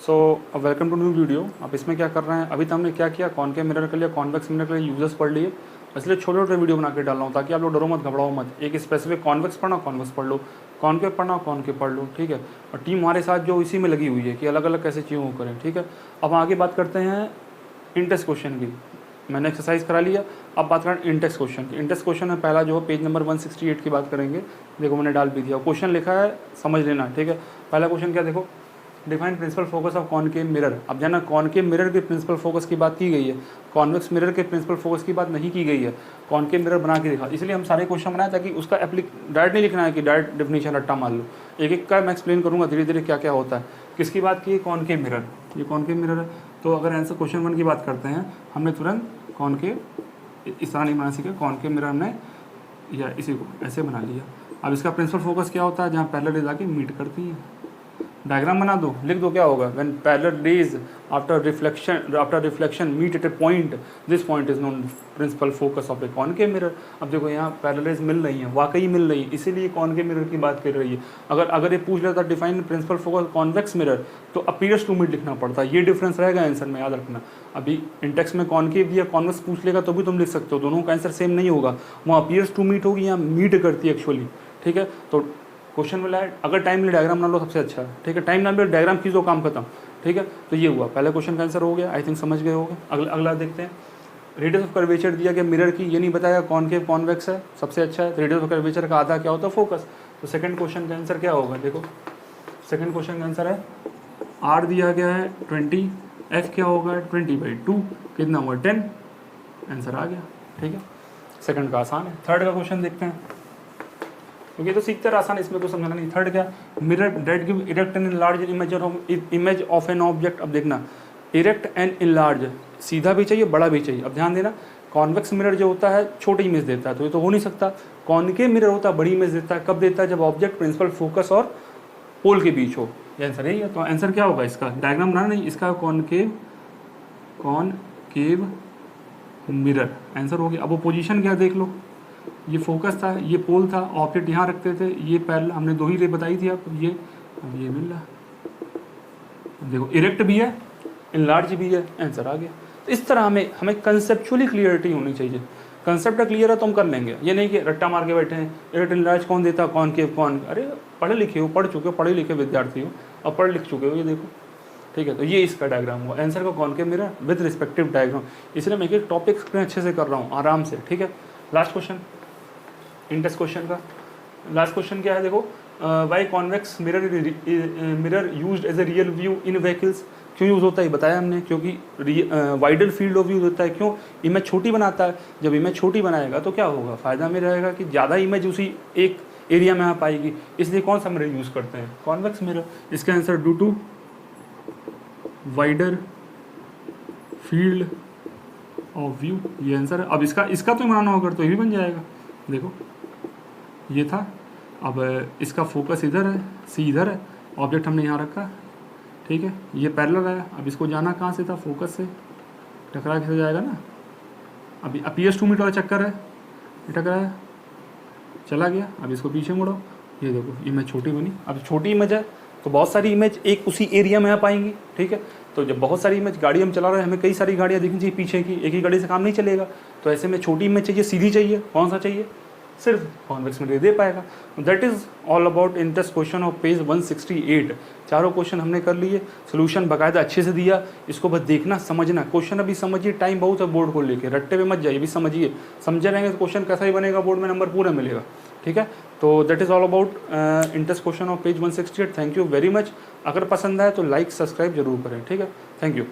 So welcome to new video. अब इसमें क्या कर रहे हैं, अभी तो हमने क्या किया, कॉनकेव मिरर के लिए, कॉन्वेक्स मिरर के लिए यूजर्स पढ़ लिए, इसलिए छोटे छोटे वीडियो बना के डाल रहा हूँ ताकि आप लोग डरो मत, घबराओ मत। एक स्पेसिफिक कॉन्वेक्स पढ़ना, कॉन्वेक्स पढ़ लो, कॉनकेव पढ़ना, कॉनकेव पढ़ लो, ठीक है। और टीम हमारे साथ जो इसी में लगी हुई है कि अलग अलग कैसे चीज़ों को करें, ठीक है। अब आगे बात करते हैं इंटेक्स क्वेश्चन की। मैंने एक्सरसाइज करा लिया, अब बात करें इंटेक्स क्वेश्चन की। इंटेक्स क्वेश्चन में पहला जो है पेज नंबर 168 की बात करेंगे। देखो मैंने डाल भी दिया, क्वेश्चन लिखा है, समझ लेना, ठीक है। पहला क्वेश्चन क्या, देखो, define principal focus of concave mirror. अब जाना कॉनकेव मिरर के प्रिंसिपल फोकस की बात की गई है, कॉन्वेक्स मिरर के प्रिंसिपल फोकस की बात नहीं की गई है। कॉनकेव मिरर बना के दिखा, इसलिए हम सारे क्वेश्चन बनाए ताकि उसका डायरेक्ट नहीं लिखना है कि डायरेक्ट डेफिनेशन रट्टा मान लो। एक एक का मैं एक्सप्लेन करूँगा धीरे धीरे क्या क्या होता है। किसकी बात की, कॉनकेव मिरर, ये कॉनकेव मिरर है। तो अगर आंसर क्वेश्चन 1 की बात करते हैं, हमने तुरंत कॉनकेव इस तरह नहीं बना सीखे, कॉनकेव मिरर हमने या इसी को ऐसे बना लिया। अब इसका प्रिंसिपल फोकस क्या होता है, जहाँ पैरेलल रेज आके मीट करती है। डायग्राम बना दो, लिख दो, क्या होगा, when parallel rays after reflection meet at a point, this point is known principal focus of a concave mirror. अब देखो यहाँ पैरेलल रेज मिल रही है, वाकई मिल रही है, इसीलिए कॉनकेव मिरर की बात कर रही है। अगर ये पूछ लेता define principal focus convex mirror, तो अपीयर्स टू मीट लिखना पड़ता है। ये डिफरेंस रहेगा आंसर में, याद रखना। अभी इंटेक्स में कॉनकेव दिया, कॉन्वेक्स पूछ लेगा तो भी तुम लिख सकते हो, दोनों का आंसर सेम नहीं होगा। वहाँ अपीयर्स टू मीट होगी, यहाँ मीट करती है एक्चुअली, ठीक है। तो क्वेश्चन मिला है, अगर टाइम मिले डायग्राम बना लो, सबसे अच्छा है, ठीक है। टाइम ना मिले डायग्राम खींच दो, काम खत्म, ठीक है। तो ये हुआ पहले क्वेश्चन का आंसर हो गया, आई थिंक समझ गए होगे। अगला देखते हैं। रेडियस ऑफ कर्वेचर दिया गया मिरर की, ये नहीं बताया कॉनकेव कॉन्वेक्स है, सबसे अच्छा है। रेडियस ऑफ कर्वेचर का आधा क्या होता है, फोकस। तो सेकंड क्वेश्चन का आंसर क्या होगा, देखो सेकंड क्वेश्चन का आंसर है आर दिया गया है 20, एफ क्या होगा 20/2, कितना हुआ 10, आंसर आ गया, ठीक है। सेकंड का आसान है। थर्ड का क्वेश्चन देखते हैं, क्योंकि तो सीखते रह आसान, इसमें कुछ समझना नहीं। थर्ड क्या, mirror that give erect and enlarge image of an object. अब देखना, इरेक्ट एंड इनलार्ज, सीधा भी चाहिए, बड़ा भी चाहिए। अब ध्यान देना, कॉन्वेक्स मिरर जो होता है छोटी इमेज देता है, तो ये तो हो नहीं सकता। कॉनकेव मिरर होता है बड़ी इमेज देता है, कब देता है, जब ऑब्जेक्ट प्रिंसिपल फोकस और पोल के बीच हो। ये आंसर यही है। तो आंसर क्या होगा इसका, डायग्राम बनाना नहीं, इसका कॉनकेव मिरर आंसर हो गया। अब वो पोजीशन क्या देख लो, ये फोकस था, ये पोल था, ऑब्जेक्ट यहाँ रखते थे, ये पैरेलल, हमने दो ही रे बताई थी आपको, ये अब ये मिल रहा है। देखो इरेक्ट भी है, इनलार्ज भी है, आंसर आ गया। तो इस तरह हमें कंसेप्चुअली क्लियरिटी होनी चाहिए। कंसेप्ट क्लियर है तो हम कर लेंगे, ये नहीं कि रट्टा मार के बैठे हैं। इरेक्ट इनलार्ज कौन देता, कॉनकेव कौन, अरे पढ़े लिखे हो, पढ़ चुके हो, पढ़े लिखे विद्यार्थी हो और पढ़ लिख चुके हो, ये देखो, ठीक है। तो ये इसका डायग्राम हुआ आंसर का concave mirror with respective diagram. इसलिए मैं एक टॉपिक अच्छे से कर रहा हूँ, आराम से, ठीक है। लास्ट क्वेश्चन इंटेक्स क्वेश्चन का लास्ट क्वेश्चन क्या है, देखो, why convex mirror used as a real view in vehicles. क्यों यूज़ होता है बताया हमने, क्योंकि वाइडर फील्ड ऑफ व्यू होता है। क्यों, इमेज छोटी बनाता है। जब इमेज छोटी बनाएगा तो क्या होगा, फ़ायदा में रहेगा कि ज़्यादा इमेज उसी एक एरिया में आ पाएगी। इसलिए कौन सा मिरर यूज़ करते हैं, कॉन्वेक्स मिरर। इसका answer due to wider field of view, ये आंसर है। अब इसका तो बनाना होगा तो ये भी बन जाएगा। देखो ये था, अब इसका फोकस इधर है, सी इधर है, ऑब्जेक्ट हमने यहाँ रखा, ठीक है। ये पैरेलल है, अब इसको जाना कहाँ से था, फोकस से, टकरा कैसे जाएगा ना। अभी अपीयर्स टू मीट वाला चक्कर है, टकराया, चला गया। अब इसको पीछे मुड़ो, ये देखो इमेज छोटी बनी। अब छोटी इमेज है तो बहुत सारी इमेज एक उसी एरिया में आ पाएंगी, ठीक है। तो जब बहुत सारी इमेज, गाड़ी हम चला रहे हैं, हमें कई सारी गाड़ियाँ दिखनी चाहिए पीछे की, एक ही गाड़ी से काम नहीं चलेगा। तो ऐसे में छोटी इमेज चाहिए, सीधी चाहिए, कौन सा चाहिए, सिर्फ कॉन्वेक्स मिरर दे पाएगा। That is all about Intex question of page 168। चारों क्वेश्चन हमने कर लिए, सोल्यूशन बाकायदा अच्छे से दिया। इसको बस देखना, समझना। क्वेश्चन अभी समझिए, टाइम बहुत है बोर्ड को लेके, रट्टे पे मत जाइए, अभी समझिए। समझे रहेंगे तो क्वेश्चन कैसा ही बनेगा, बोर्ड में नंबर पूरा मिलेगा, ठीक है। तो that is all about Intex question of page 168। Thank you very much. अगर पसंद आए तो लाइक सब्सक्राइब जरूर करें, ठीक है। Thank you.